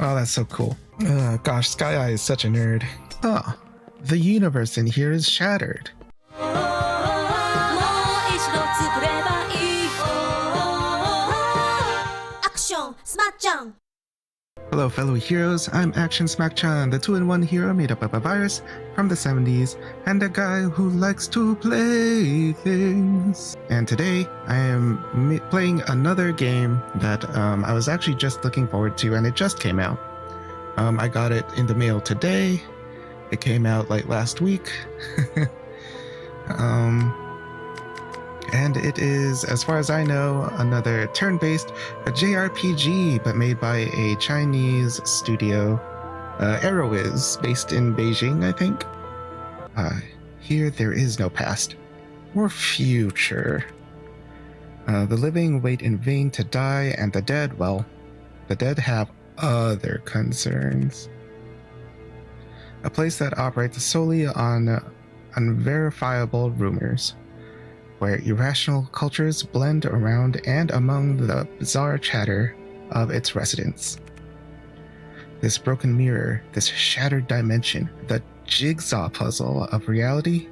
Oh, that's so cool. Gosh, Sky Eye is such a nerd. Oh, the universe in here is shattered. Action Smacchan! Hello, fellow heroes. I'm Action Smacchan, the 2-in-1 hero made up of a virus from the 70s and a guy who likes to play things. And today, I am playing another game that I was actually just looking forward to, and it just came out. I got it in the mail today. It came out like last week. And it is, as far as I know, another turn-based JRPG, but made by a Chinese studio, Arrowiz, based in Beijing, I think. Here there is no past or future. The living wait in vain to die, and the dead, well, the dead have other concerns. A place that operates solely on unverifiable rumors, where irrational cultures blend around and among the bizarre chatter of its residents. This broken mirror, this shattered dimension, the jigsaw puzzle of reality.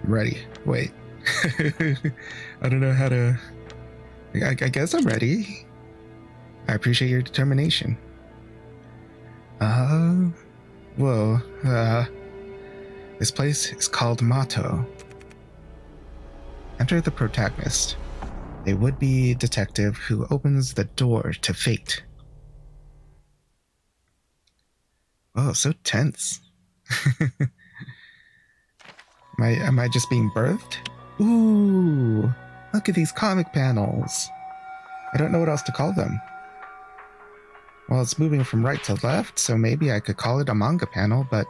I'm ready. Wait. I don't know how to... I guess I'm ready. I appreciate your determination. This place is called Mato. Enter the protagonist, a would-be detective who opens the door to fate. Oh, so tense. Am I just being birthed? Ooh, look at these comic panels. I don't know what else to call them. Well, it's moving from right to left, so maybe I could call it a manga panel, but...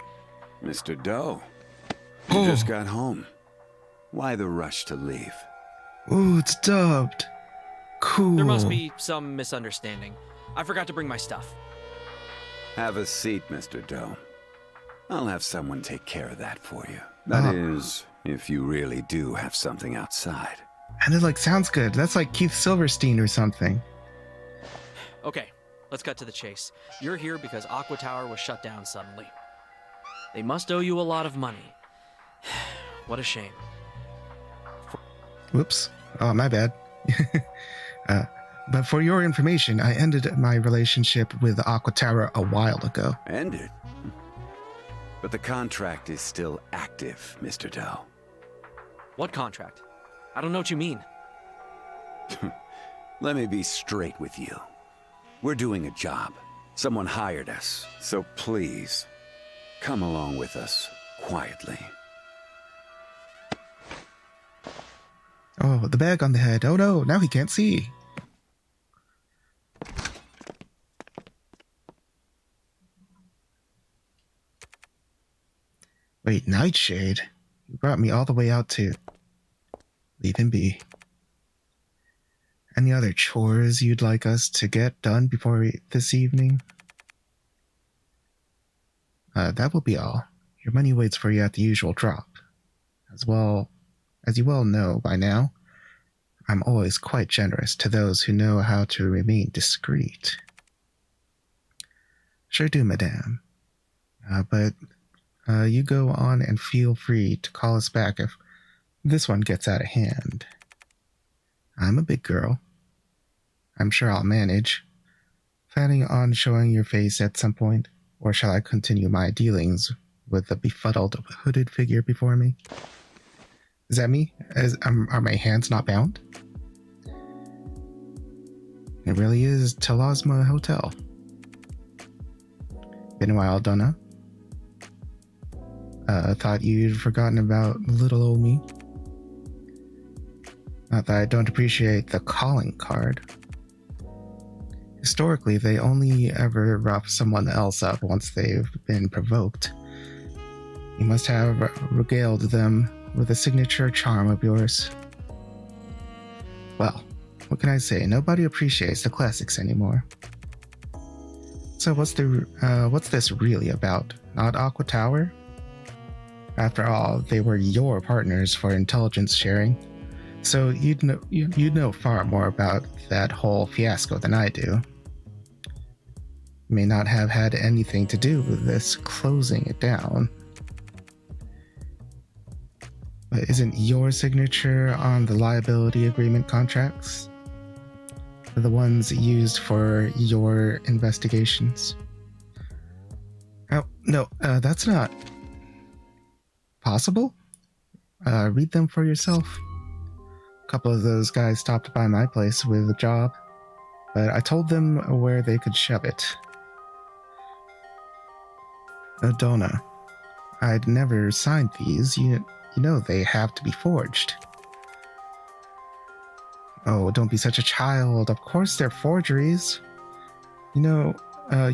Mr. Doe, you just got home. Why the rush to leave? Ooh, it's dubbed. Cool. There must be some misunderstanding. I forgot to bring my stuff. Have a seat, Mr. Doe. I'll have someone take care of that for you. That is, if you really do have something outside. And it sounds good. That's like Keith Silverstine or something. Okay, let's cut to the chase. You're here because Aqua Tower was shut down suddenly. They must owe you a lot of money. What a shame. Whoops. Oh, my bad. But for your information, I ended my relationship with Aqua Tower a while ago. Ended? But the contract is still active, Mr. Doe. What contract? I don't know what you mean. Let me be straight with you. We're doing a job. Someone hired us, so please, come along with us quietly. Oh, the bag on the head. Oh no, now he can't see. Wait, Nightshade? You brought me all the way out to... Leave him be. Any other chores you'd like us to get done before this evening? That will be all. Your money waits for you at the usual drop. As you well know by now, I'm always quite generous to those who know how to remain discreet. Sure do, madame. But you go on and feel free to call us back if this one gets out of hand. I'm a big girl. I'm sure I'll manage. Planning on showing your face at some point, or shall I continue my dealings with the befuddled hooded figure before me? Is that me? Are my hands not bound? It really is Telasma Hotel. Been a while, Donna. Thought you'd forgotten about little old me. Not that I don't appreciate the calling card. Historically, they only ever rough someone else up once they've been provoked. You must have regaled them with the signature charm of yours. Well, what can I say? Nobody appreciates the classics anymore. So what's this really about? Not Aqua Tower? After all, they were your partners for intelligence sharing, so you'd know far more about that whole fiasco than I do. may not have had anything to do with this closing it down. But isn't your signature on the liability agreement contracts? The ones used for your investigations? Oh, no, that's not possible. Read them for yourself. A couple of those guys stopped by my place with a job, but I told them where they could shove it. Donna, I'd never signed these. You know they have to be forged. Oh, don't be such a child. Of course they're forgeries. You know,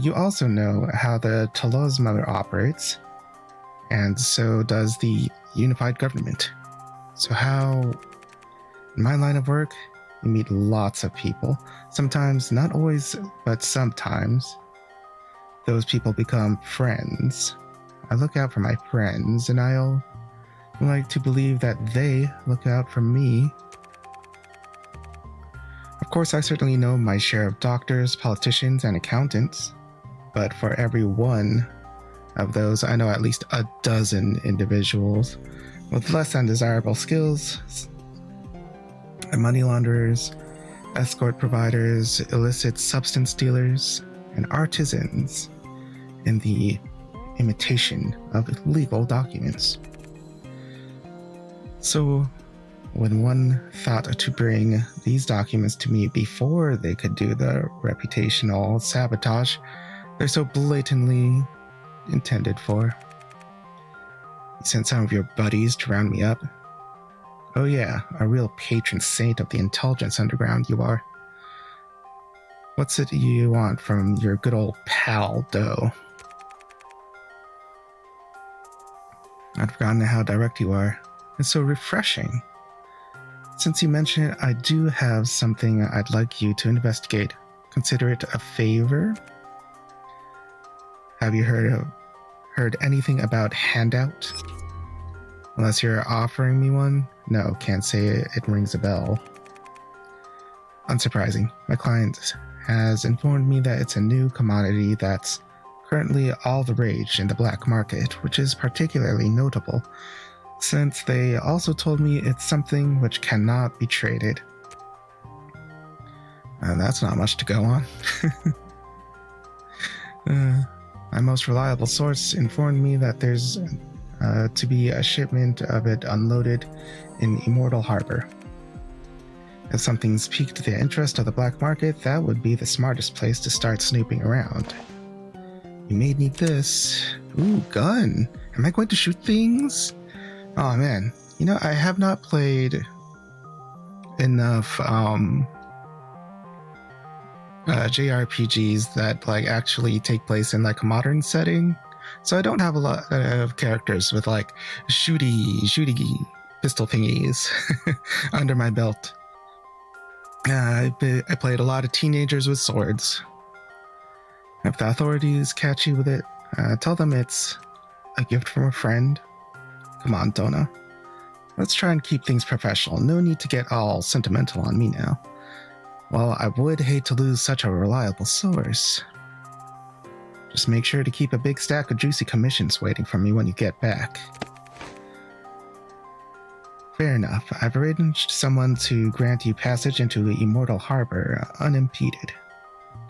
you also know how the Talos Mother operates, and so does the unified government. So how, in my line of work, you meet lots of people. Sometimes, not always, but sometimes, those people become friends. I look out for my friends, and I'll like to believe that they look out for me. Of course, I certainly know my share of doctors, politicians, and accountants, but for every one of those, I know at least a dozen individuals with less than desirable skills, money launderers, escort providers, illicit substance dealers, and artisans in the imitation of legal documents. So, when one thought to bring these documents to me before they could do the reputational sabotage they're so blatantly intended for, you sent some of your buddies to round me up. Oh yeah, a real patron saint of the intelligence underground you are. What's it you want from your good old pal, Doe? I'd forgotten how direct you are. It's so refreshing. Since you mention it, I do have something I'd like you to investigate. Consider it a favor? Have you heard anything about handout? Unless you're offering me one? No, can't say it rings a bell. Unsurprising. My client has informed me that it's a new commodity that's currently all the rage in the black market, which is particularly notable, since they also told me it's something which cannot be traded. That's not much to go on. My most reliable source informed me that there's to be a shipment of it unloaded in Immortal Harbor. If something's piqued the interest of the black market, that would be the smartest place to start snooping around. You may need this. Ooh, gun. Am I going to shoot things? Oh man, you know, I have not played enough JRPGs that like actually take place in like a modern setting, so I don't have a lot of characters with like shooty pistol thingies under my belt. I played a lot of teenagers with swords. If the authorities catch you with it, tell them it's a gift from a friend. Come on, Donna. Let's try and keep things professional. No need to get all sentimental on me now. Well, I would hate to lose such a reliable source. Just make sure to keep a big stack of juicy commissions waiting for me when you get back. Fair enough. I've arranged someone to grant you passage into Immortal Harbor unimpeded.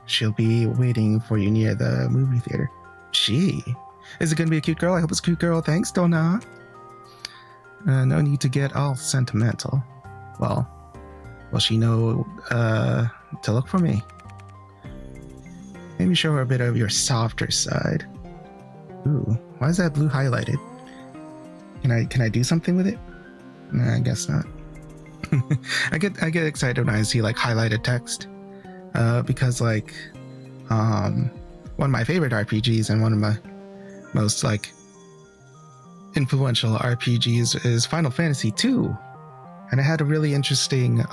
She'll be waiting for you near the movie theater. Gee, is it going to be a cute girl? I hope it's a cute girl. Thanks, Donna. No need to get all sentimental. Well, will she know to look for me? Maybe show her a bit of your softer side. Ooh, why is that blue highlighted? Can I do something with it? Nah, I guess not. I get excited when I see like highlighted text, because like one of my favorite RPGs and one of my most like influential RPGs is Final Fantasy II, and it had a really interesting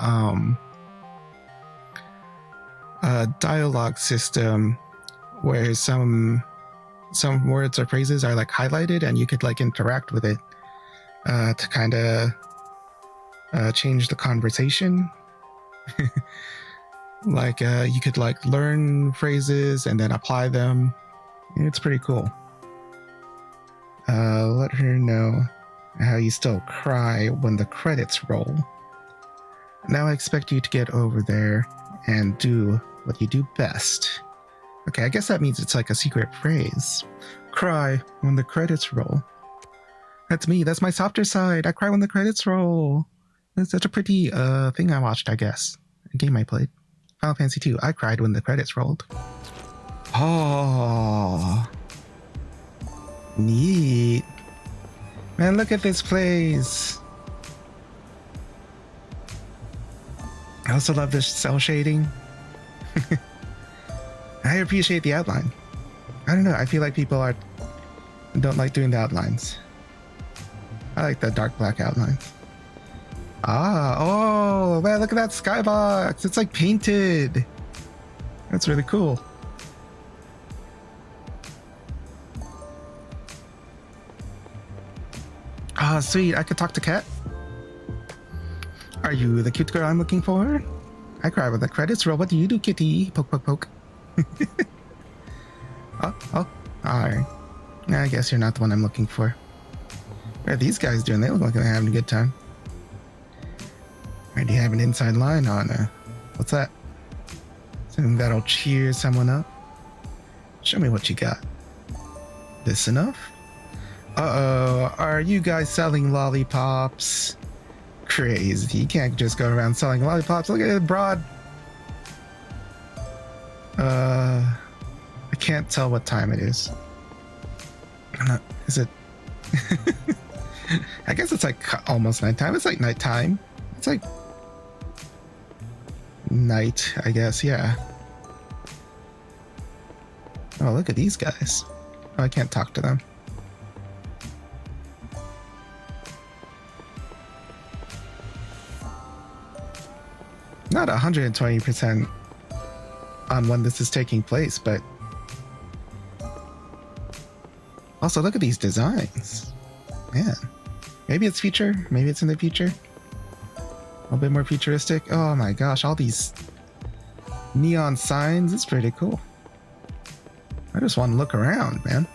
dialogue system where some words or phrases are like highlighted and you could like interact with it to kind of change the conversation. Like you could like learn phrases and then apply them. It's pretty cool. Let her know how you still cry when the credits roll. Now I expect you to get over there and do what you do best. Okay, I guess that means it's like a secret phrase. Cry when the credits roll. That's me. That's my softer side. I cry when the credits roll. It's such a pretty thing I watched, I guess. A game I played. Final Fantasy 2. I cried when the credits rolled. Oh. Neat. Man, look at this place. I also love this cell shading. I appreciate the outline. I don't know. I feel like people don't like doing the outlines. I like the dark black outlines. Oh, man, look at that skybox. It's like painted. That's really cool. Ah, sweet. I could talk to Cat. Are you the cute girl I'm looking for? I cry when the credits roll. What do you do, kitty? Poke, poke, poke. Oh, alright. I guess you're not the one I'm looking for. What are these guys doing? They look like they're having a good time. Alright, do you have an inside line on what's that? Something that'll cheer someone up? Show me what you got. This enough? Uh-oh, are you guys selling lollipops? Crazy. You can't just go around selling lollipops. Look at the broad. I can't tell what time it is. Is it? I guess it's like almost nighttime. It's like nighttime. It's like night, I guess. Yeah. Oh, look at these guys. Oh, I can't talk to them. Not 120% on when this is taking place, but also look at these designs. Man, maybe it's future, maybe it's in the future. A little bit more futuristic. Oh my gosh, all these neon signs. It's pretty cool. I just want to look around, man.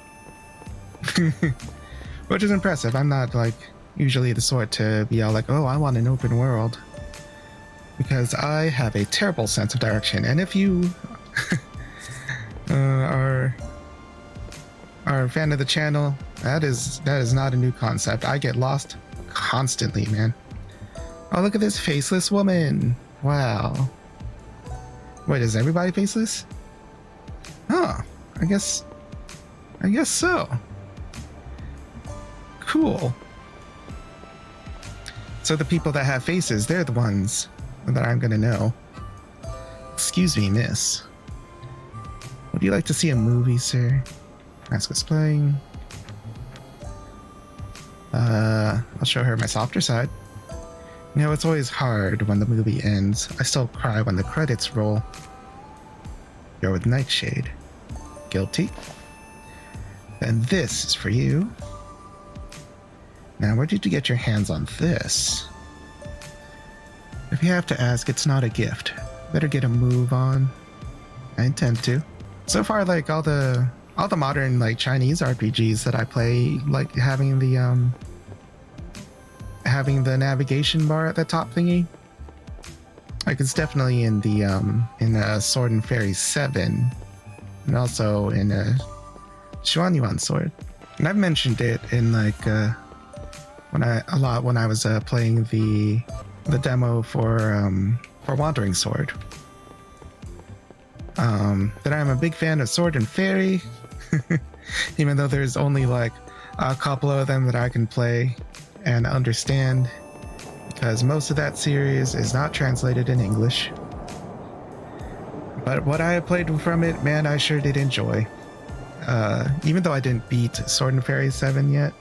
Which is impressive. I'm not like usually the sort to be all like, oh, I want an open world. Because I have a terrible sense of direction, and if you are a fan of the channel, that is not a new concept. I get lost constantly, man. Oh, look at this faceless woman! Wow. Wait, is everybody faceless? Huh? I guess so. Cool. So the people that have faces, they're the ones that I'm gonna know. Excuse me, miss. Would you like to see a movie, sir? Ask what's playing. I'll show her my softer side. You know, it's always hard when the movie ends. I still cry when the credits roll. You're with Nightshade. Guilty. And this is for you. Now, where did you get your hands on this? If you have to ask, it's not a gift. Better get a move on. I intend to. So far, like all the modern like Chinese RPGs that I play, like having the navigation bar at the top thingy. Like it's definitely in the Sword and Fairy 7, and also in Xuan Yuan Sword. And I've mentioned it in like when I was playing the demo for Wandering Sword. That I'm a big fan of Sword and Fairy, even though there's only like a couple of them that I can play and understand, because most of that series is not translated in English. But what I have played from it, man, I sure did enjoy. Even though I didn't beat Sword and Fairy 7 yet,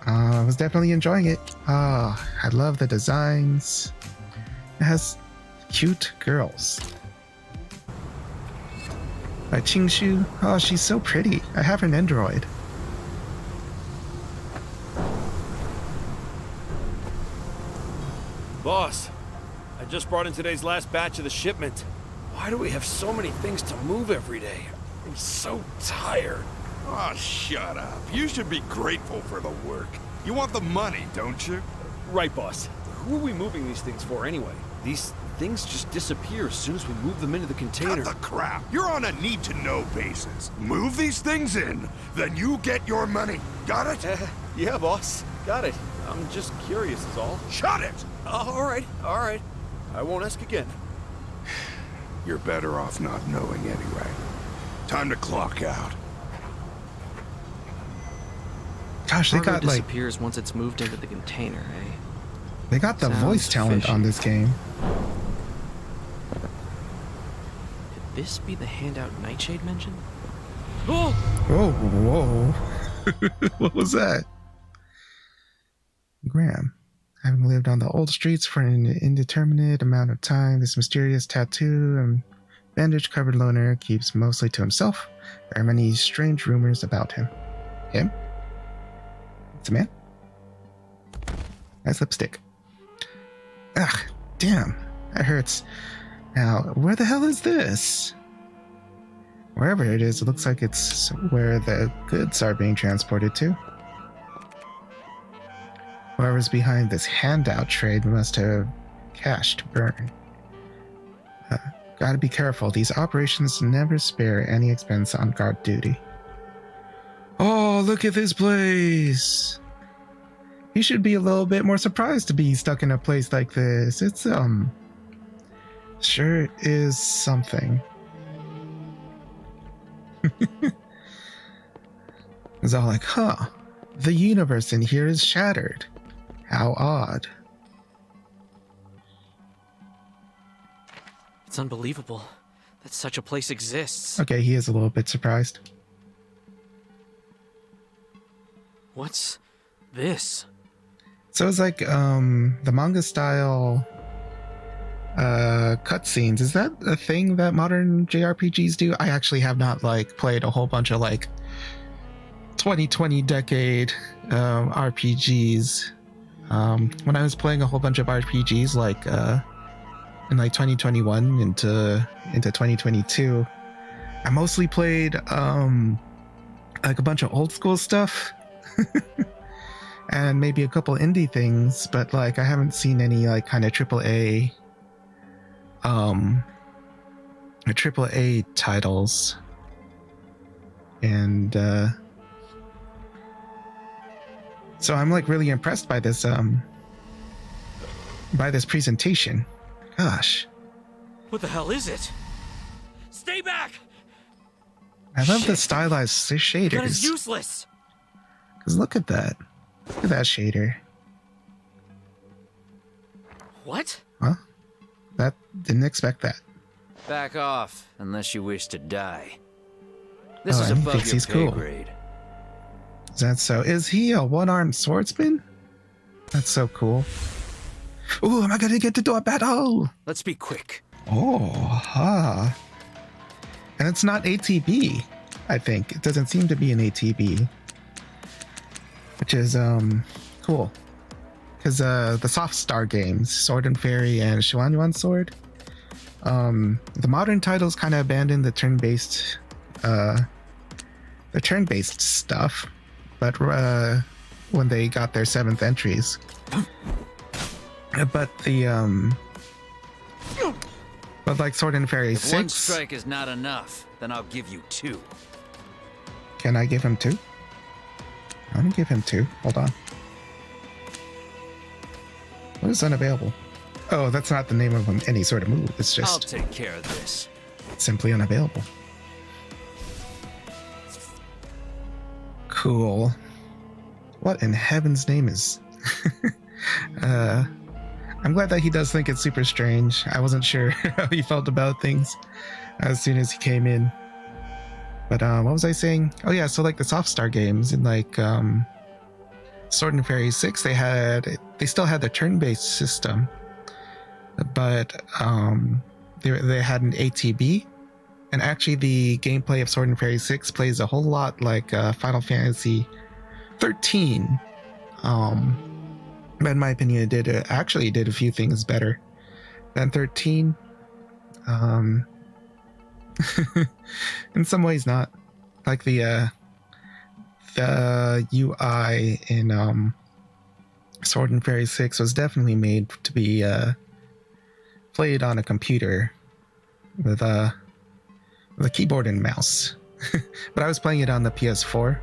I was definitely enjoying it. I love the designs. It has cute girls. By Qingshu, oh, she's so pretty. I have an android. Boss, I just brought in today's last batch of the shipment. Why do we have so many things to move every day? I'm so tired. Oh, shut up. You should be grateful for the work. You want the money, don't you? Right, boss. Who are we moving these things for anyway? These things just disappear as soon as we move them into the container. Cut the crap. You're on a need-to-know basis. Move these things in, then you get your money. Got it? Yeah, boss. Got it. I'm just curious is all. Shut it! All right. I won't ask again. You're better off not knowing anyway. Time to clock out. Gosh, they Cargo got like disappears once it's moved into the container, eh? they got the Sounds voice talent fishy. on this game. Could this be the handout Nightshade mentioned? Oh! Whoa. What was that? Graham, having lived on the old streets for an indeterminate amount of time, this mysterious tattoo and bandage-covered loner keeps mostly to himself. There are many strange rumors about him. Him? It's a man? Nice lipstick. Ugh, damn. That hurts. Now, where the hell is this? Wherever it is, it looks like it's where the goods are being transported to. Whoever's behind this handout trade must have cash to burn. Gotta be careful. These operations never spare any expense on guard duty. Oh, look at this place! He should be a little bit more surprised to be stuck in a place like this. It's, sure is something. It's all like, huh, the universe in here is shattered. How odd. It's unbelievable that such a place exists. Okay, he is a little bit surprised. What's this? So it's like the manga style cutscenes. Is that a thing that modern JRPGs do? I actually have not like played a whole bunch of like 2020 decade RPGs. When I was playing a whole bunch of RPGs like in like 2021 into 2022, I mostly played like a bunch of old school stuff. And maybe a couple indie things, but like I haven't seen any like kind of AAA titles. And so I'm like really impressed by this presentation. Gosh. What the hell is it? Stay back! I love the Shit. stylized Gun is shaders. useless! Because look at that. Look at that shader. What? Huh? That didn't expect that. Back off, unless you wish to die. This Oh, is and he above thinks your he's pay cool. grade. Is that so? Is he a one-armed swordsman? That's so cool. Ooh, am I gonna get to do a battle? Let's be quick. Oh, ha. And it's not ATB, I think. It doesn't seem to be an ATB. Which is, cool. Because, the Softstar games, Sword and Fairy and Xuan Sword, the modern titles kind of abandoned the turn-based stuff, but when they got their 7th entries. But but like Sword and Fairy If 6, one strike is not enough, then I'll give you 2. can I give him 2? I'm gonna give him 2. Hold on. What is unavailable? Oh, that's not the name of any sort of move. It's I'll just take care of this. simply unavailable. Cool. What in heaven's name is... I'm glad that he does think it's super strange. I wasn't sure how he felt about things as soon as he came in. But what was I saying? Oh yeah, so like the Softstar games in like Sword and Fairy 6, they still had the turn-based system, but they had an ATB, and actually the gameplay of Sword and Fairy 6 plays a whole lot like Final Fantasy 13. But in my opinion, it actually did a few things better than 13. In some ways, not. Like the UI in Sword and Fairy 6 was definitely made to be played on a computer with a keyboard and mouse. But I was playing it on the PS4.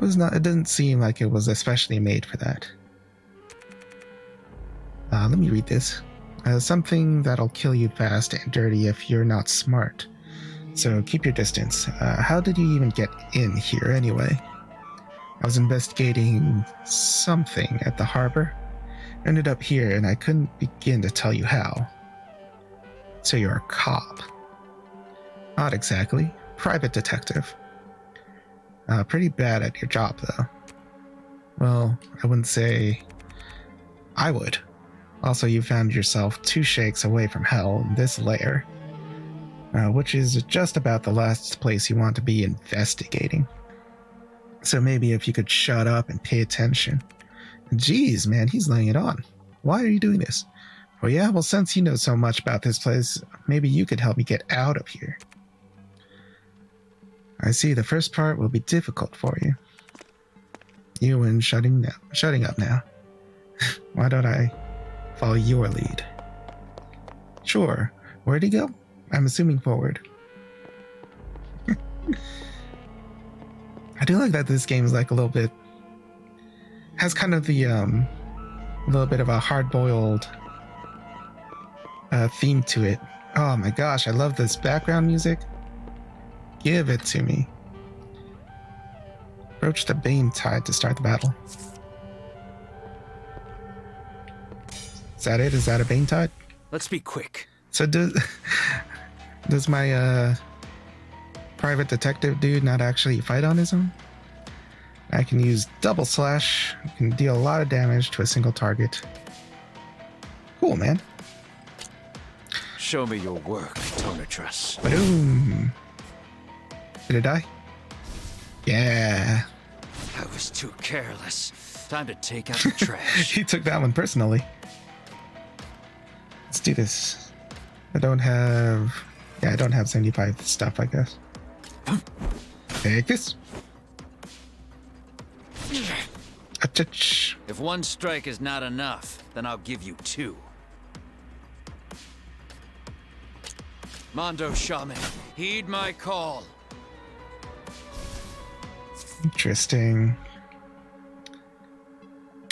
It didn't seem like it was especially made for that. Let me read this. Something that'll kill you fast and dirty if you're not smart. So keep your distance. How did you even get in here anyway? I was investigating something at the harbor. Ended up here and I couldn't begin to tell you how. So you're a cop. Not exactly. Private detective. Pretty bad at your job though. Well, I wouldn't say I would. Also, you found yourself 2 shakes away from hell in this lair, which is just about the last place you want to be investigating. So maybe if you could shut up and pay attention. Jeez, man, he's laying it on. Why are you doing this? Oh yeah, well, since you know so much about this place, maybe you could help me get out of here. I see the first part will be difficult for you. Yuan shutting up now. Why don't I follow your lead? Sure. Where'd he go? I'm assuming forward. I do like that this game is like a little bit... has kind of the, little bit of a hard-boiled theme to it. Oh my gosh, I love this background music. Give it to me. Approach the Bane Tide to start the battle. Is that it? Is that a Bane Tide? Let's be quick. So does my private detective dude not actually fight on his own? I can use double slash. I can deal a lot of damage to a single target. Cool, man. Show me your work, Tonatrus. Boom. Did it die? Yeah. I was too careless. Time to take out the trash. He took that one personally. Let's do this. I don't have 75 stuff, I guess. Take this. A touch. If one strike is not enough, then I'll give you 2. Mondo Shaman, heed my call. Interesting.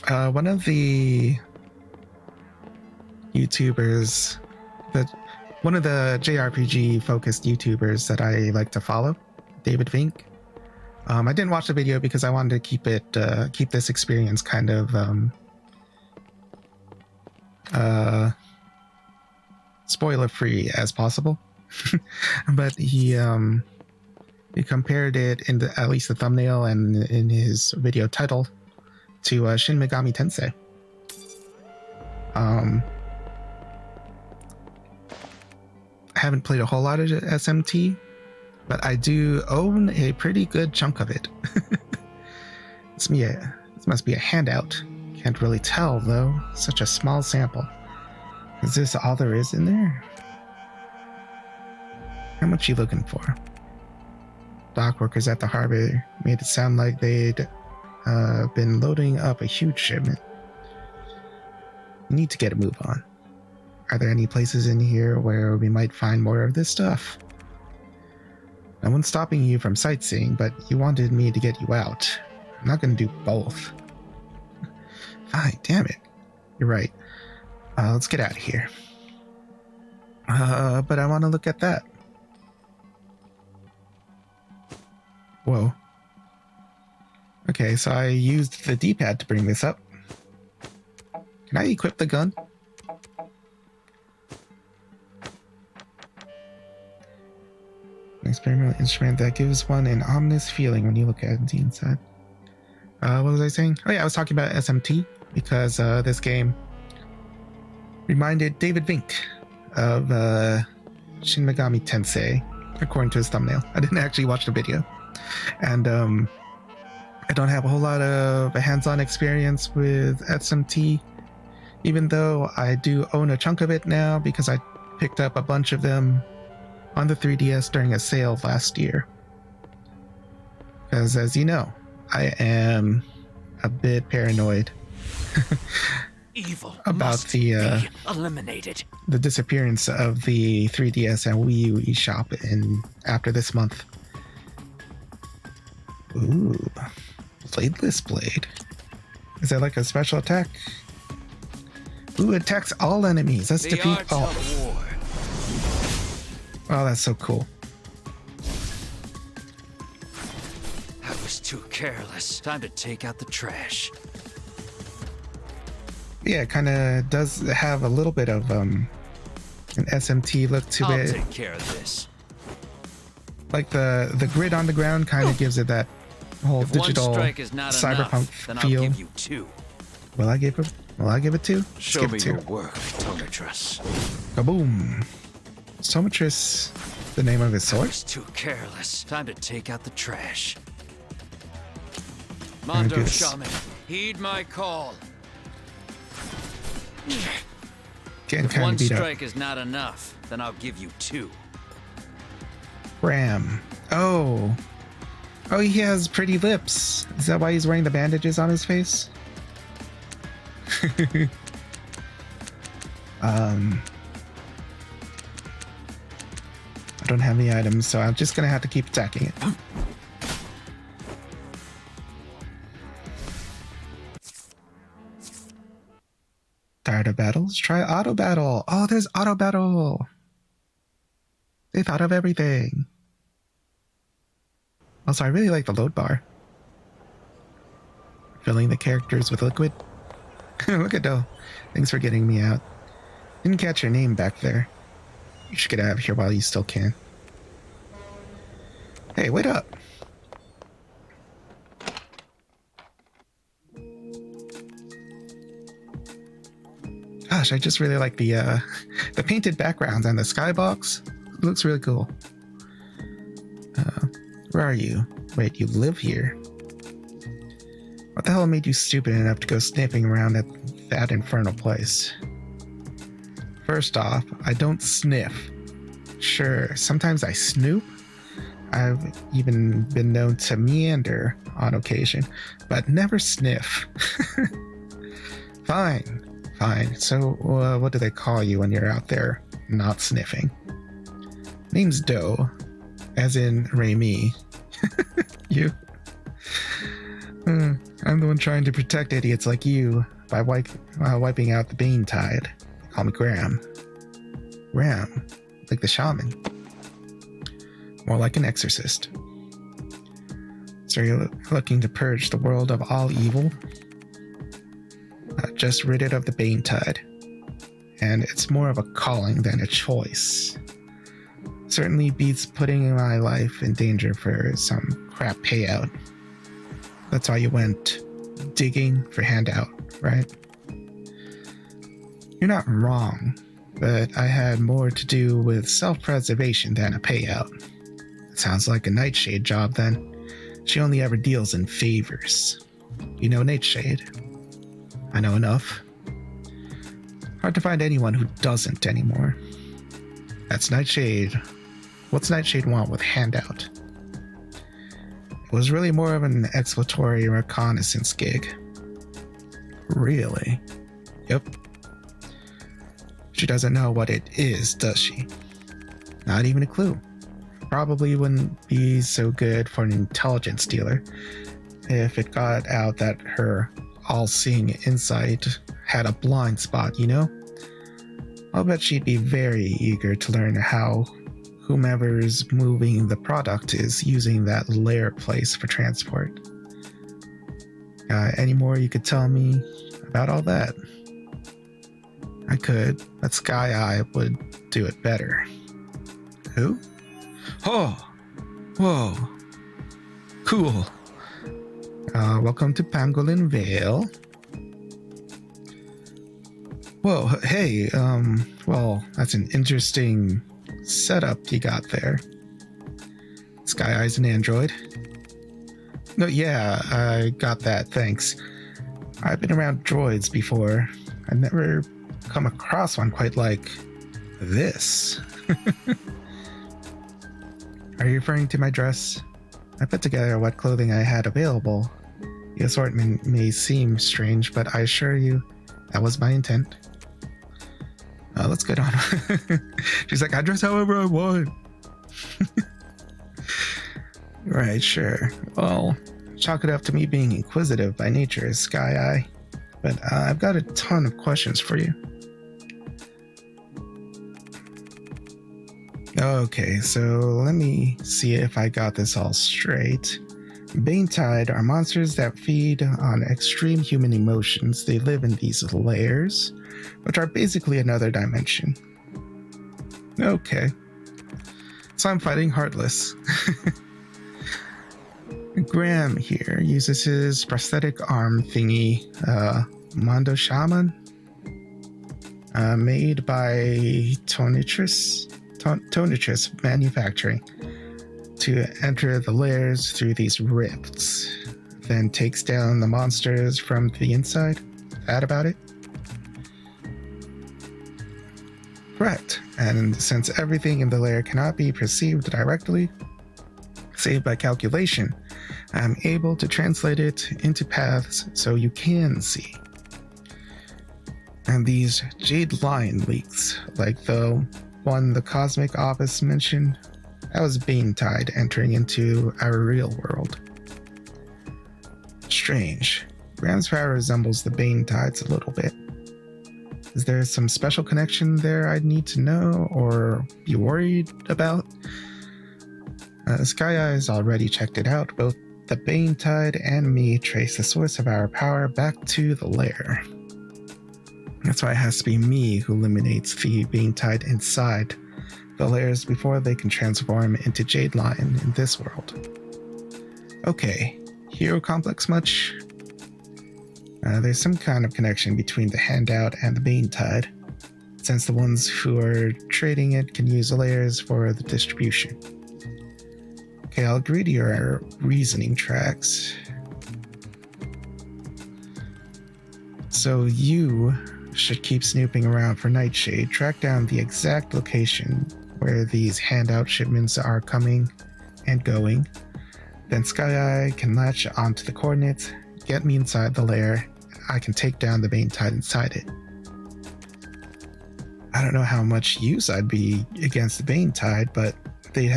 One of the YouTubers, one of the JRPG focused YouTubers that I like to follow, David Vink. I didn't watch the video because I wanted to keep this experience kind of spoiler free as possible. But he compared it in at least the thumbnail and in his video title to Shin Megami Tensei. I haven't played a whole lot of SMT, but I do own a pretty good chunk of it. This must be a handout. Can't really tell though. Such a small sample. Is this all there is in there? How much you looking for? Dock workers at the harbor made it sound like they'd been loading up a huge shipment. We need to get a move on. Are there any places in here where we might find more of this stuff? No one's stopping you from sightseeing, but you wanted me to get you out. I'm not going to do both. Fine, damn it. You're right. Let's get out of here. But I want to look at that. Whoa. Okay, so I used the D-pad to bring this up. Can I equip the gun? An experimental instrument that gives one an ominous feeling when you look at the inside. What was I saying? Oh yeah, I was talking about SMT because this game reminded David Vink of Shin Megami Tensei, according to his thumbnail. I didn't actually watch the video. And I don't have a whole lot of hands-on experience with SMT, even though I do own a chunk of it now because I picked up a bunch of them on the 3DS during a sale last year. Because, as you know, I am a bit paranoid Evil about must the be eliminated. the disappearance of the 3DS and Wii U eShop after this month. Ooh, bladeless blade. Is that like a special attack? Ooh, it attacks all enemies. Let's The defeat art all. of war. Oh, that's so cool. I was too careless. Time to take out the trash. Yeah, it kind of does have a little bit of an SMT look to I'll it. take care of this. Like the grid on the ground kind of gives it that whole If digital one strike is not cyberpunk enough, then I'll feel. give you 2. Will I give it 2? Let's Show give me it your 2. work, Tomatris. Kaboom! Somatris, the name of his I sword. was too careless. Time to take out the trash. gonna do Mondo this. Shaman, heed my call. Getting If kind one of beat up. strike is not enough, then I'll give you 2. Ram. Oh, he has pretty lips. Is that why he's wearing the bandages on his face? I don't have any items, so I'm just gonna have to keep attacking it. Tired of battles? Try auto battle. Oh, there's auto battle. They thought of everything. Also, I really like the load bar. Filling the characters with liquid. Look at Doe. Thanks for getting me out. Didn't catch your name back there. You should get out of here while you still can. Hey, wait up. Gosh, I just really like the painted backgrounds and the skybox. It looks really cool. Where are you? Wait, you live here? What the hell made you stupid enough to go sniffing around at that infernal place? First off, I don't sniff. Sure, sometimes I snoop. I've even been known to meander on occasion, but never sniff. Fine. So, what do they call you when you're out there not sniffing? Name's Doe, as in Raimi. You? I'm the one trying to protect idiots like you by wiping out the Bane Tide. They call me Graham. Graham, like the shaman. More like an exorcist. So you're looking to purge the world of all evil? Just rid it of the Bane Tide. And it's more of a calling than a choice. Certainly beats putting my life in danger for some crap payout. That's why you went digging for handout, right? You're not wrong, but I had more to do with self-preservation than a payout. It sounds like a Nightshade job then. She only ever deals in favors. You know Nightshade? I know enough. Hard to find anyone who doesn't anymore. That's Nightshade. What's Nightshade want with handout? It was really more of an exploratory reconnaissance gig. Really? Yep. She doesn't know what it is, does she? Not even a clue. Probably wouldn't be so good for an intelligence dealer if it got out that her all-seeing insight had a blind spot, you know? I'll bet she'd be very eager to learn how whomever's moving the product is using that lair place for transport. Any more you could tell me about all that? I could, but Sky Eye would do it better. Who? Oh! Whoa! Cool. Welcome to Pangolin Vale. Whoa, hey, well, that's an interesting setup you got there. Sky Eye's an android. No, yeah, I got that, thanks. I've been around droids before. I've never come across one quite like this. Are you referring to my dress? I put together what clothing I had available. The assortment may seem strange, but I assure you that was my intent. Let's get on. She's like, I dress however I want. Right, sure. Well, chalk it up to me being inquisitive by nature, Sky Eye. But I've got a ton of questions for you. Okay, so let me see if I got this all straight. Banetide are monsters that feed on extreme human emotions. They live in these layers, which are basically another dimension. Okay. So I'm fighting Heartless. Graham here uses his prosthetic arm thingy, Mondo Shaman, made by Tonitrus Manufacturing, to enter the layers through these rifts, then takes down the monsters from the inside. That about it? Correct. And since everything in the layer cannot be perceived directly, save by calculation, I'm able to translate it into paths so you can see. And these jade line leaks, like the one the Cosmic Office mentioned, that was Banetide entering into our real world. Strange. Graham's power resembles the Banetides a little bit. Is there some special connection there I'd need to know or be worried about? Sky Eyes already checked it out. Both the Banetide and me trace the source of our power back to the lair. That's why it has to be me who eliminates the Banetide inside the layers before they can transform into Jade Lion in this world. Okay, hero complex much? There's some kind of connection between the handout and the Banetide, since the ones who are trading it can use the layers for the distribution. Okay, I'll agree to your reasoning tracks. So you should keep snooping around for Nightshade, track down the exact location where these handout shipments are coming and going. Then Sky Eye can latch onto the coordinates, get me inside the lair. I can take down the Banetide inside it. I don't know how much use I'd be against the Banetide, but they'd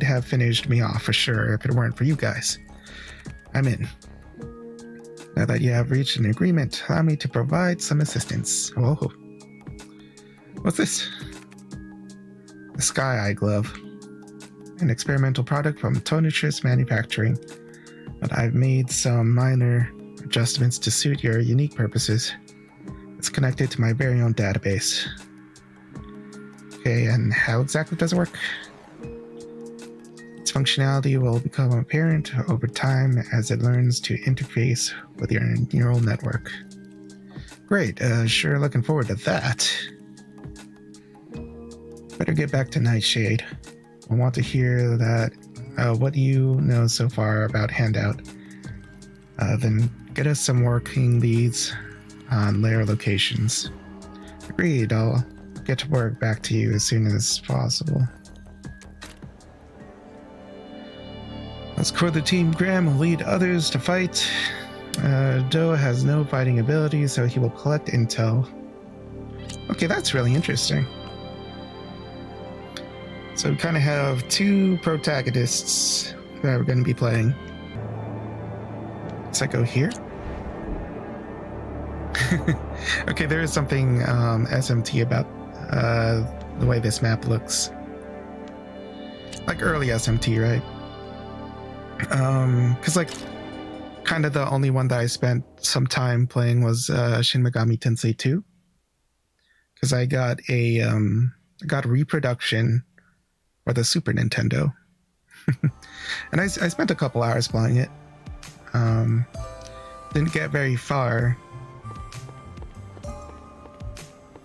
have finished me off for sure if it weren't for you guys. I'm in. Now that you have reached an agreement, allow me to provide some assistance. Whoa. What's this? The Sky Eye Glove. An experimental product from Tonitrus Manufacturing, but I've made some minor adjustments to suit your unique purposes. It's connected to my very own database. Okay, and how exactly does it work? Its functionality will become apparent over time as it learns to interface with your neural network. Great, sure looking forward to that. Better get back to Nightshade. I want to hear that, what do you know so far about Handout? Then get us some working leads on layer locations. Agreed, I'll get to work back to you as soon as possible. Let's core the team. Graham will lead others to fight. Doe has no fighting ability, so he will collect intel. Okay, that's really interesting. So we kind of have two protagonists that we're going to be playing. Let's go here. Okay, there is something SMT about the way this map looks. Like early SMT, right? Because like kind of the only one that I spent some time playing was Shin Megami Tensei 2. Because I got a reproduction for the Super Nintendo. And I spent a couple hours playing it. Didn't get very far.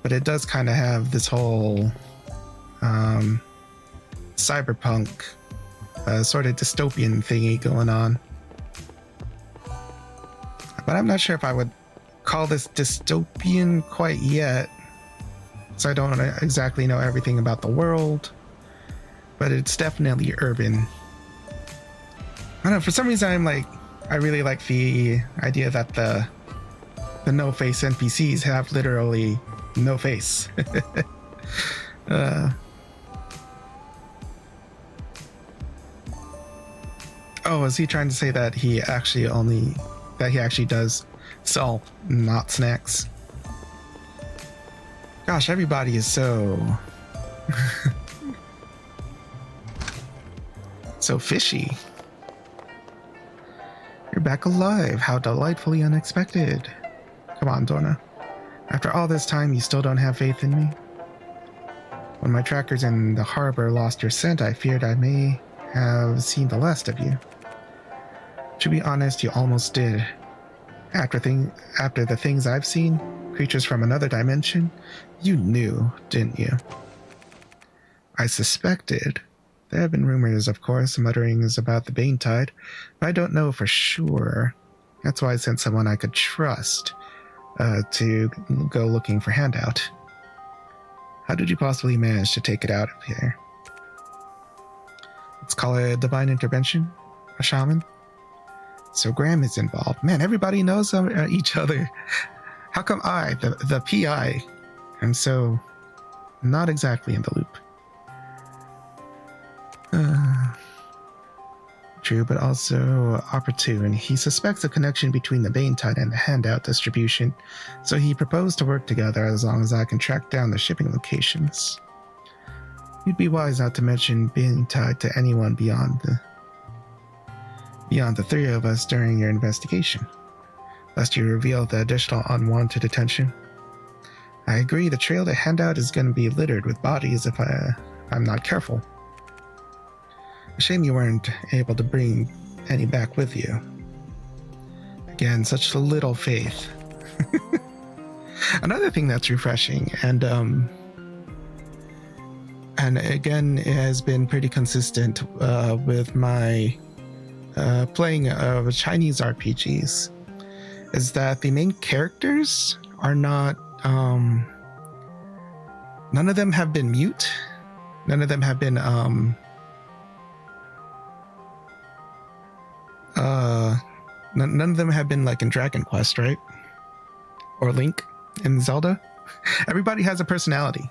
But it does kind of have this whole cyberpunk sort of dystopian thingy going on. But I'm not sure if I would call this dystopian quite yet. So I don't exactly know everything about the world. but it's definitely urban. I don't know, for some reason I really like the idea that the no face NPCs have literally no face. Oh, is he trying to say that he actually does sell not snacks? Gosh, everybody is so so fishy. You're back alive. How delightfully unexpected. Come on, Dorna. After all this time, you still don't have faith in me? When my trackers in the harbor lost your scent, I feared I may have seen the last of you. To be honest, you almost did. After the things I've seen, creatures from another dimension, you knew, didn't you? I suspected. There have been rumors, of course, mutterings about the Bane Tide, but I don't know for sure. That's why I sent someone I could trust to go looking for Handout. How did you possibly manage to take it out of here? Let's call it a divine intervention, a shaman. So Graham is involved. Man, everybody knows each other. How come I, the PI, am so not exactly in the loop? True, but also opportune. He suspects a connection between the Bane Tide and the Handout distribution, so he proposed to work together as long as I can track down the shipping locations. You'd be wise not to mention Bane Tide to anyone beyond the three of us during your investigation, lest you reveal the additional unwanted attention. I agree, the trail to Handout is going to be littered with bodies if I'm not careful. A shame you weren't able to bring any back with you. Again, such little faith. Another thing that's refreshing, and again, it has been pretty consistent with my playing of Chinese RPGs, is that the main characters are not none of them have been mute. None of them have been none of them have been like in Dragon Quest, right? Or Link in Zelda. Everybody has a personality.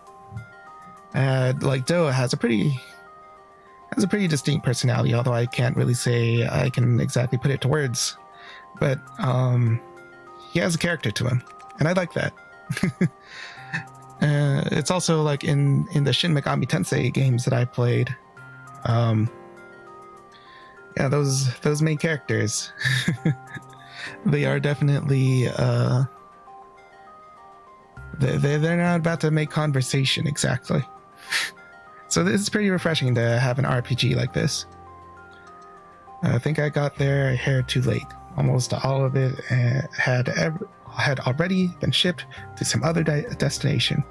Like Doa has a pretty distinct personality, although I can't really say I can exactly put it to words. But he has a character to him, and I like that. It's also like in the Shin Megami Tensei games that I played. Yeah, those main characters, they are definitely they're not about to make conversation exactly. So this is pretty refreshing to have an RPG like this. I think I got there a hair too late. Almost all of it had already been shipped to some other destination.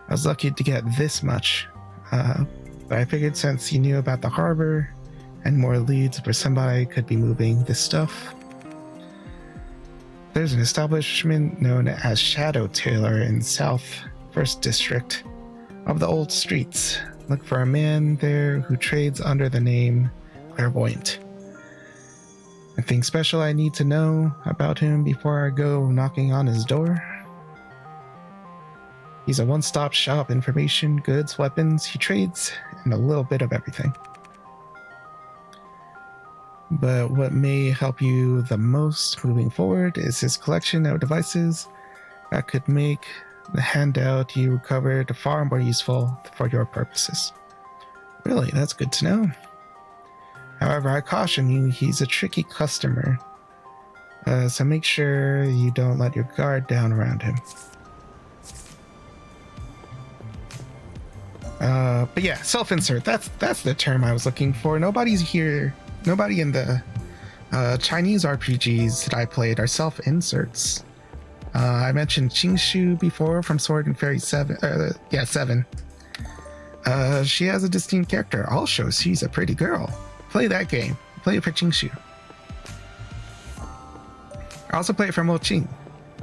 I was lucky to get this much, but I figured since you knew about the harbor and more leads where somebody could be moving this stuff. There's an establishment known as Shadow Tailor in South 1st District of the Old Streets. Look for a man there who trades under the name Clairvoyant. Anything special I need to know about him before I go knocking on his door? He's a one-stop shop, information, goods, weapons. He trades and a little bit of everything. But what may help you the most moving forward is his collection of devices that could make the handout you recovered far more useful for your purposes. Really, that's good to know. However, I caution you, he's a tricky customer. So make sure you don't let your guard down around him. But yeah, self-insert, that's the term I was looking for. Nobody in the Chinese RPGs that I played are self-inserts. I mentioned Qingshu before from Sword and Fairy 7. 7. She has a distinct character. Also, she's a pretty girl. Play that game. Play it for Qingshu. I also play it for Mo Qing.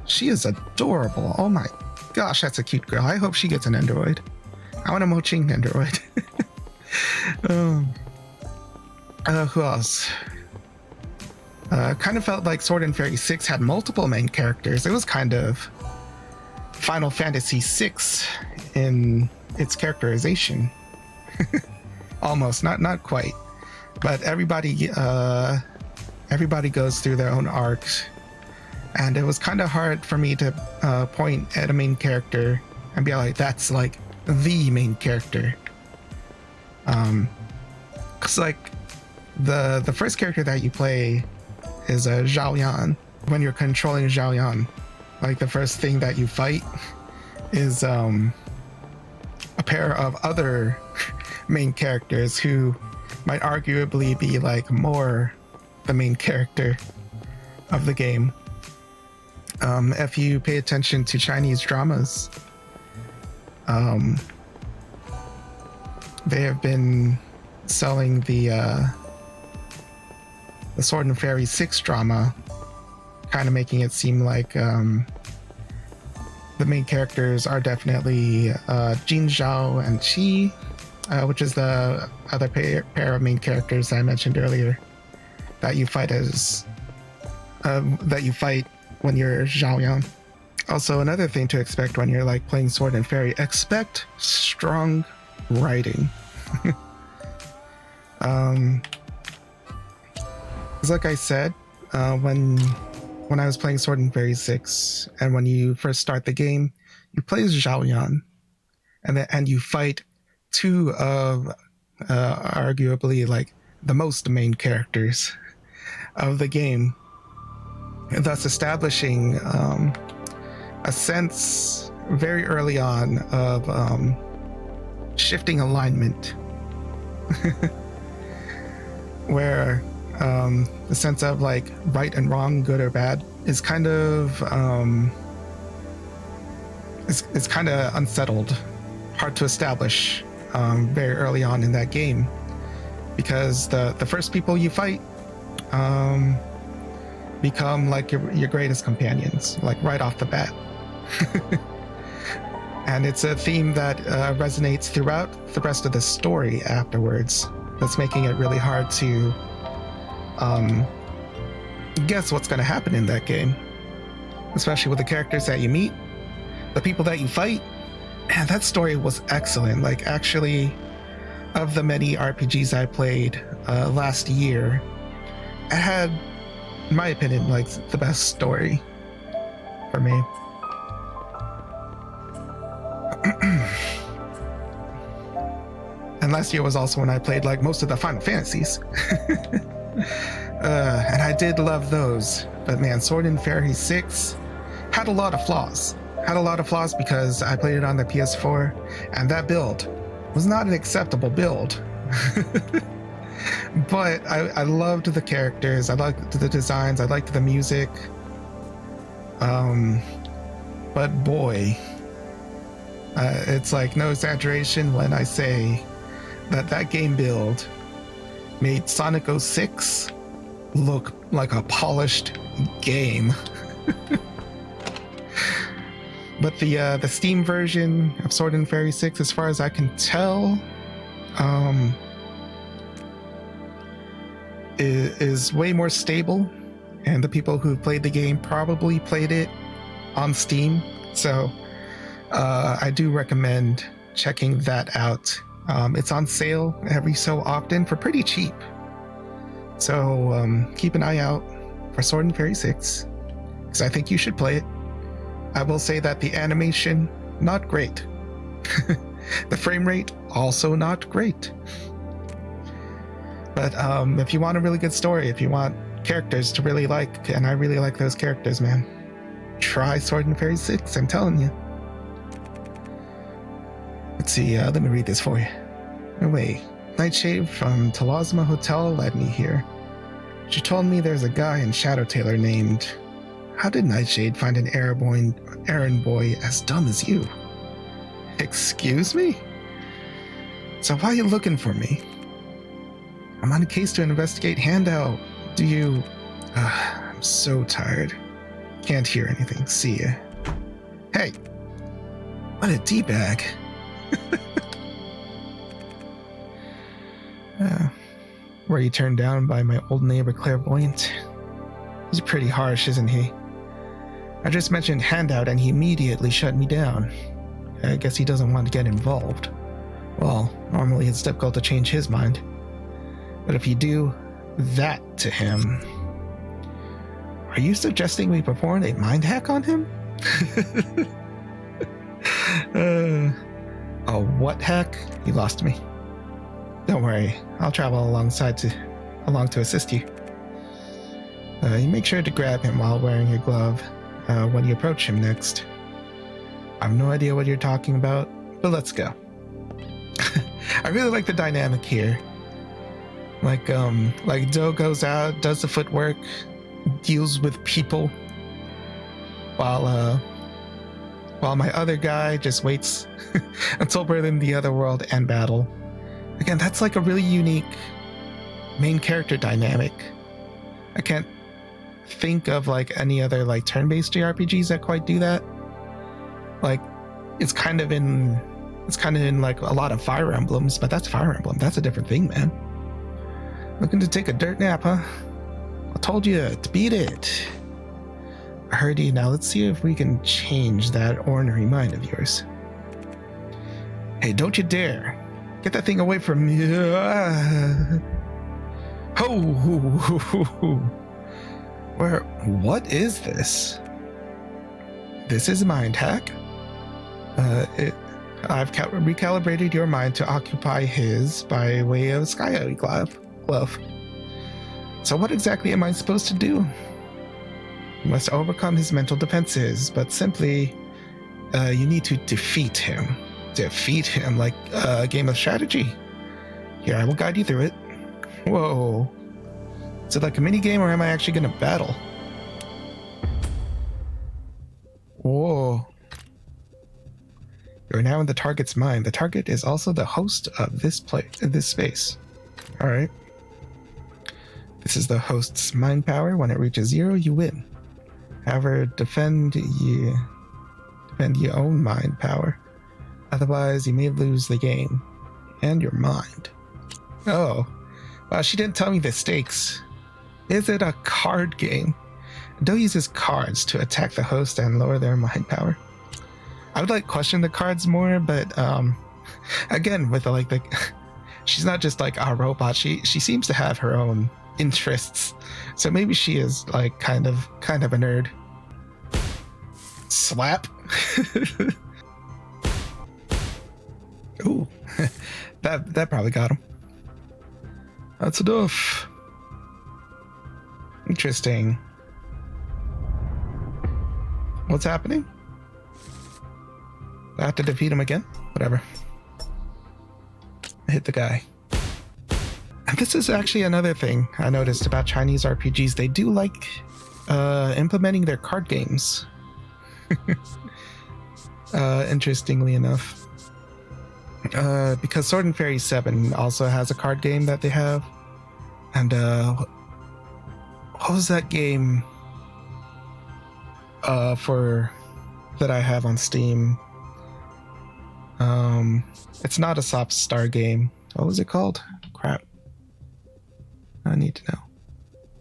She is adorable. Oh my gosh, that's a cute girl. I hope she gets an Android. I want a Mo Qing Android. um, who else? Kind of felt like Sword and Fairy 6 had multiple main characters. It was kind of Final Fantasy 6 in its characterization. Almost, not quite. But everybody goes through their own arcs. And it was kind of hard for me to point at a main character and be like, that's like the main character. Cause like the first character that you play is a Xuan. When you're controlling Xuan, like the first thing that you fight is a pair of other main characters who might arguably be like more the main character of the game. If you pay attention to Chinese dramas, they have been selling the Sword and Fairy 6 drama, kind of making it seem like the main characters are definitely Jin Zhao and Qi, which is the other pair of main characters I mentioned earlier that you fight when you're Zhaoyang. Also, another thing to expect when you're like playing Sword and Fairy, expect strong writing. Because like I said, when I was playing Sword and Fairy 6, and when you first start the game, you play as Zhaoyang, and you fight two of arguably like the most main characters of the game, thus establishing a sense very early on of shifting alignment, where the sense of like right and wrong, good or bad, is kind of it's kind of unsettled, hard to establish very early on in that game, because the first people you fight become like your greatest companions, like right off the bat. And it's a theme that resonates throughout the rest of the story afterwards. That's making it really hard to guess what's going to happen in that game, especially with the characters that you meet, the people that you fight. And that story was excellent. Like, actually, of the many RPGs I played last year, it had, in my opinion, like the best story for me. And last year was also when I played like most of the Final Fantasies. And I did love those. But man, Sword and Fairy 6 had a lot of flaws. Because I played it on the PS4, and that build was not an acceptable build. But I loved the characters, I liked the designs, I liked the music. But boy, it's like no exaggeration when I say that game build made Sonic 06 look like a polished game. But the Steam version of Sword and Fairy 6, as far as I can tell, is way more stable, and the people who played the game probably played it on Steam. So I do recommend checking that out. It's on sale every so often for pretty cheap. So keep an eye out for Sword and Fairy 6, because I think you should play it. I will say that the animation, not great. The frame rate, also not great. But if you want a really good story, if you want characters to really like, and I really like those characters, man, try Sword and Fairy 6, I'm telling you. Let's see, let me read this for you. No way. Nightshade from Talazma Hotel led me here. She told me there's a guy in Shadow Tailor named... How did Nightshade find an errand boy as dumb as you? Excuse me? So why are you looking for me? I'm on a case to investigate Handout. Do you... I'm so tired. Can't hear anything. See ya. Hey! What a D-bag. were you turned down by my old neighbor Clairvoyant? He's pretty harsh, isn't he? I just mentioned handout and he immediately shut me down. I guess he doesn't want to get involved. Well, normally it's difficult to change his mind. But if you do that to him... Are you suggesting we perform a mind hack on him? A what hack? You lost me. Don't worry, I'll travel along to assist you. You make sure to grab him while wearing your glove when you approach him next. I have no idea what you're talking about, but let's go. I really like the dynamic here. Like Do goes out, does the footwork, deals with people, while my other guy just waits until we're in the other world and battle. Again, that's like a really unique main character dynamic. I can't think of like any other like turn-based JRPGs that quite do that. Like it's kind of in like a lot of Fire Emblems, but that's Fire Emblem. That's a different thing, man. Looking to take a dirt nap, huh? I told you to beat it. I heard you. Now let's see if we can change that ornery mind of yours. Hey, don't you dare. Get that thing away from me. What is this? This is a mind hack. I've recalibrated your mind to occupy his by way of Sky Glove. So what exactly am I supposed to do? You must overcome his mental defenses, but simply, you need to defeat him. Defeat him like a game of strategy. Here, I will guide you through it. Whoa. Is it like a mini game or am I actually gonna battle? Whoa. You're now in the target's mind. The target is also the host of this space. Alright. This is the host's mind power. When it reaches 0, you win. However, defend your own mind power. Otherwise, you may lose the game and your mind. Oh, well, she didn't tell me the stakes. Is it a card game? Do uses cards to attack the host and lower their mind power. I would like question the cards more, but again, with she's not just like a robot. She seems to have her own interests, so maybe she is like kind of a nerd. Slap. Ooh, that probably got him. That's enough. Interesting. What's happening? I have to defeat him again? Whatever. I hit the guy. And this is actually another thing I noticed about Chinese RPGs. They do like implementing their card games. Interestingly enough. Because Sword and Fairy 7 also has a card game that they have. And what was that game that I have on Steam? It's not a Softstar game. What was it called? Crap. I need to know.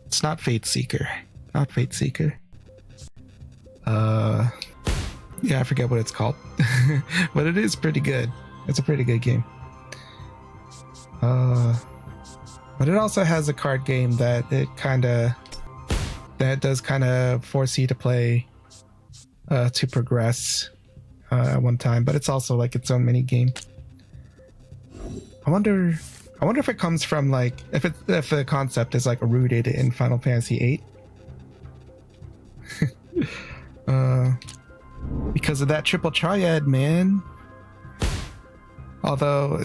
It's not Fate Seeker. Not Fate Seeker. Yeah, I forget what it's called. But it is pretty good. It's a pretty good game. But it also has a card game that does kind of force you to play to progress at one time, but it's also like its own mini game. I wonder if it comes from like if the concept is like rooted in Final Fantasy VIII. Because of that triple triad, man. Although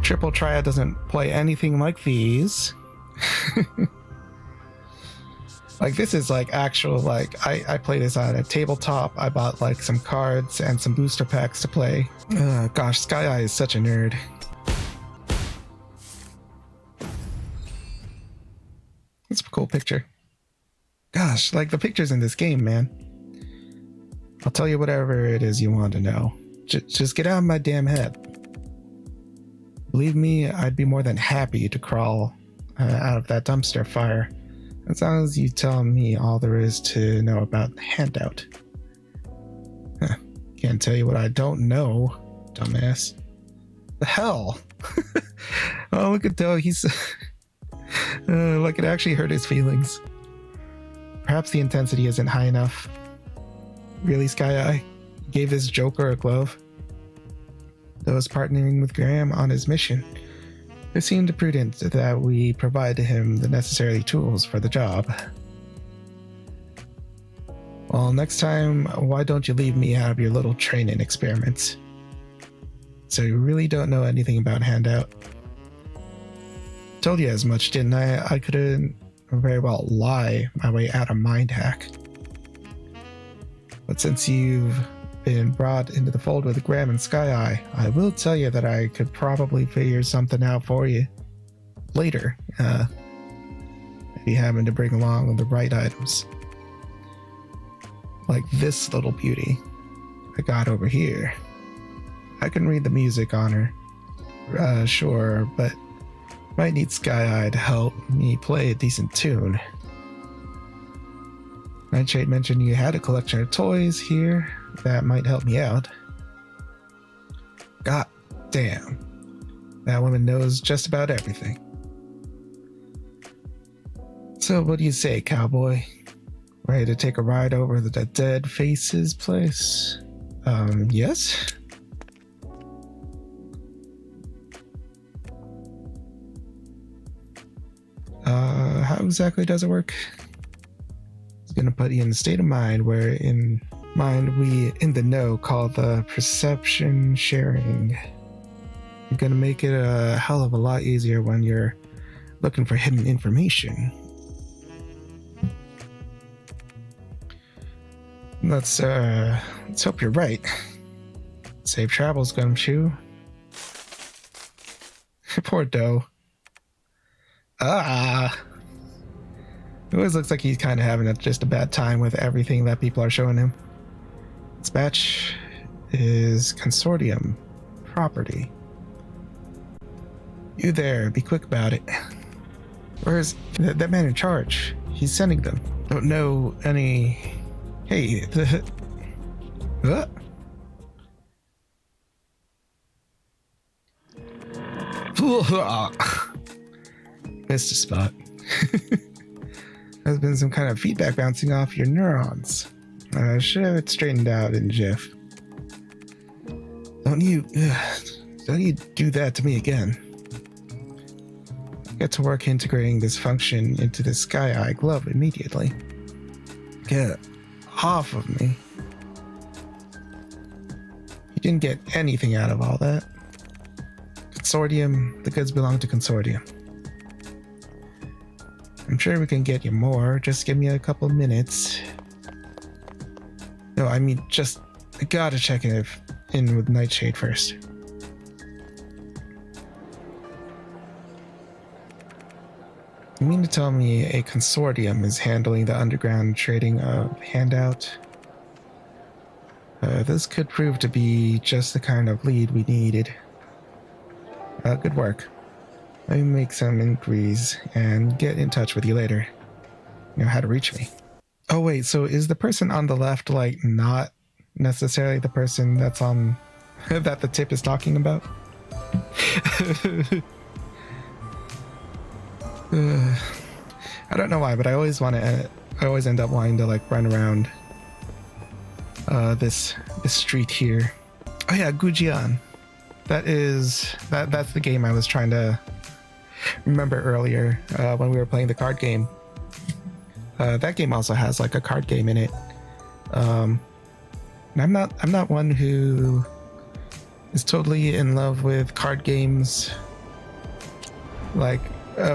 triple triad doesn't play anything like these. Like this is like actual, like I play this on a tabletop. I bought like some cards and some booster packs to play. Gosh, Sky Eye is such a nerd. That's a cool picture. Gosh, like the pictures in this game, man. I'll tell you whatever it is you want to know. Just get out of my damn head. Believe me, I'd be more than happy to crawl out of that dumpster fire. As long as you tell me all there is to know about the handout. Huh. Can't tell you what I don't know, dumbass. The hell? Oh, look at Doe. He's like it actually hurt his feelings. Perhaps the intensity isn't high enough. Really, Sky Eye? Gave this Joker a glove? Though was partnering with Graham on his mission, it seemed prudent that we provide him the necessary tools for the job. Well, next time, why don't you leave me out of your little training experiments? So you really don't know anything about Handout? Told you as much, didn't I? I couldn't very well lie my way out of Mind Hack. But since you've been brought into the fold with Graham and Sky Eye, I will tell you that I could probably figure something out for you later, if you happen to bring along the right items. Like this little beauty I got over here. I can read the music on her, sure, but might need Sky Eye to help me play a decent tune. Nightshade mentioned you had a collection of toys here that might help me out. God damn. That woman knows just about everything. So what do you say, cowboy? Ready to take a ride over to the Dead Faces place? Yes? How exactly does it work? It's gonna put you in a state of mind where in mind we in the know call the perception sharing. You're gonna make it a hell of a lot easier when you're looking for hidden information. Let's hope you're right. Safe travels, Gumshoe. Poor Doe. It always looks like he's kind of having just a bad time with everything that people are showing him. This batch is consortium property. You there, be quick about it. Where's that man in charge? He's sending them. Don't know any... Hey, what? Missed a spot. There's been some kind of feedback bouncing off your neurons. Should have it straightened out in jiff. Don't you do that to me again. Get to work integrating this function into the Sky Eye glove immediately. Get off of me. You didn't get anything out of all that. Consortium, the goods belong to Consortium. I'm sure we can get you more. Just give me a couple minutes. No, I mean, I gotta check in with Nightshade first. You mean to tell me a consortium is handling the underground trading of Handout? This could prove to be just the kind of lead we needed. Good work. Let me make some inquiries and get in touch with you later. You know how to reach me. Oh wait, so is the person on the left like not necessarily the person that's on that the tip is talking about? I don't know why, but I always end up wanting to like run around this street here. Oh yeah, Gujian. That's the game I was trying to remember earlier when we were playing the card game. That game also has like a card game in it. And I'm not one who is totally in love with card games. Like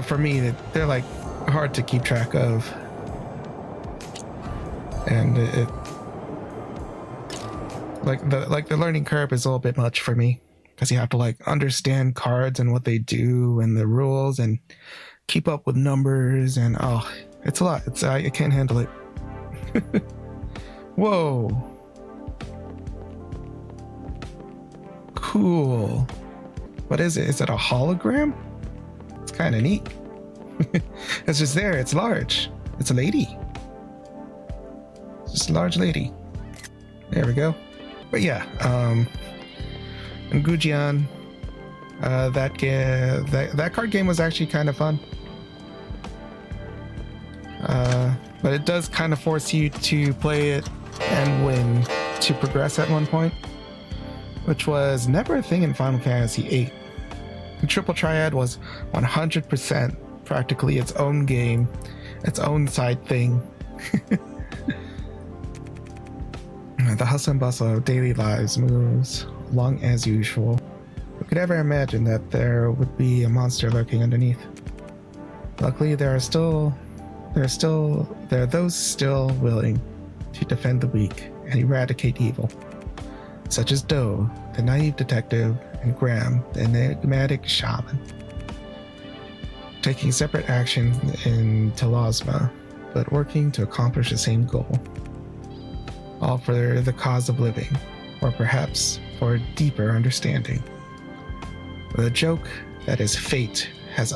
for me, they're like hard to keep track of, and the learning curve is a little bit much for me. Because you have to like understand cards and what they do and the rules and keep up with numbers and it's a lot. I can't handle it. Whoa. Cool. What is it? Is it a hologram? It's kind of neat. It's just there. It's large. It's a lady. It's just a large lady. There we go. But yeah, and Xuan, that card game was actually kind of fun. But it does kind of force you to play it and win to progress at one point, which was never a thing in Final Fantasy VIII. The Triple Triad was 100% practically its own game, its own side thing. The hustle and bustle of daily lives moves along as usual. Who could ever imagine that there would be a monster lurking underneath? Luckily, there are those still willing to defend the weak and eradicate evil, such as Doe, the naive detective, and Graham, the enigmatic shaman, taking separate action in Telasma, but working to accomplish the same goal. All for the cause of living, or perhaps for a deeper understanding. The joke that is fate has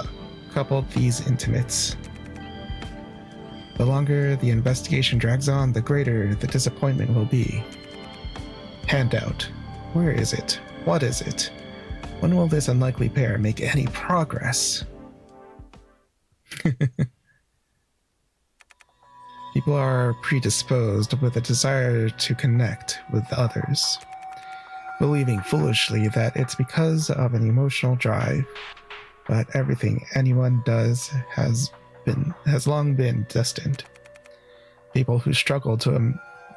coupled these intimates. The longer the investigation drags on, the greater the disappointment will be. Handout. Where is it? What is it? When will this unlikely pair make any progress? People are predisposed with a desire to connect with others, believing foolishly that it's because of an emotional drive, but everything anyone does has long been destined. People who struggle to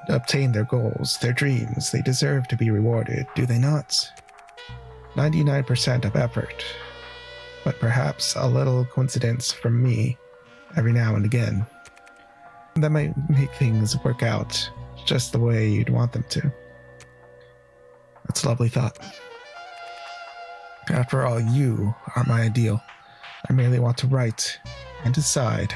obtain their goals, their dreams, they deserve to be rewarded, do they not? 99% of effort, but perhaps a little coincidence from me every now and again. That might make things work out just the way you'd want them to. That's a lovely thought. After all, you are my ideal. I merely want to write and decide.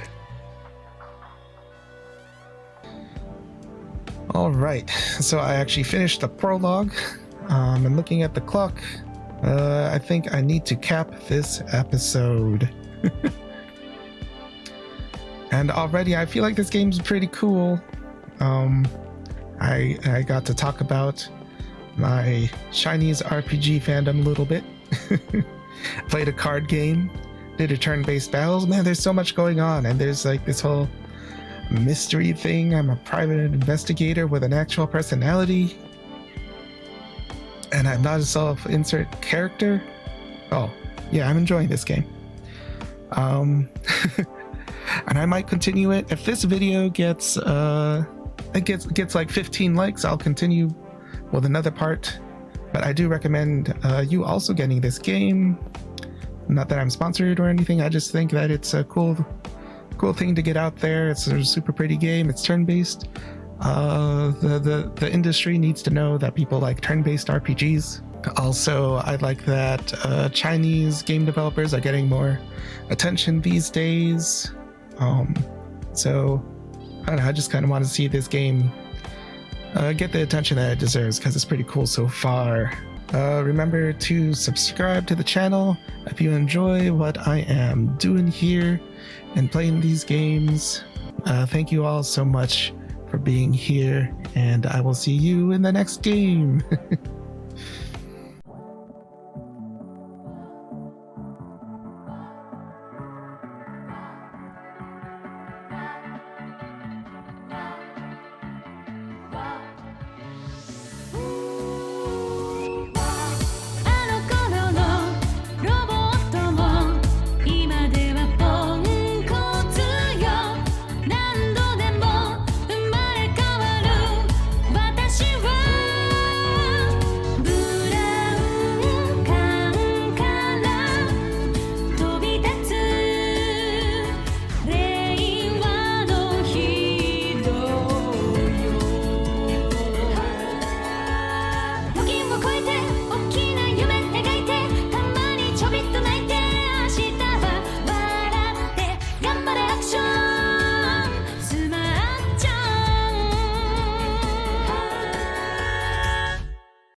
All right, so I actually finished the prologue. And looking at the clock, I think I need to cap this episode. And already I feel like this game's pretty cool. I got to talk about my Chinese RPG fandom a little bit. Played a card game, did a turn-based battles. Man, there's so much going on, and there's like this whole mystery thing. I'm a private investigator with an actual personality, and I'm not a self-insert character. Oh, yeah, I'm enjoying this game. And I might continue it. If this video gets like 15 likes, I'll continue with another part. But I do recommend you also getting this game. Not that I'm sponsored or anything. I just think that it's a cool thing to get out there. It's a super pretty game. It's turn-based. The industry needs to know that people like turn-based RPGs. Also, I like that Chinese game developers are getting more attention these days. So I don't know, I just kind of want to see this game get the attention that it deserves, because it's pretty cool so far. Remember to subscribe to the channel if you enjoy what I am doing here and playing these games. Thank you all so much for being here, and I will see you in the next game.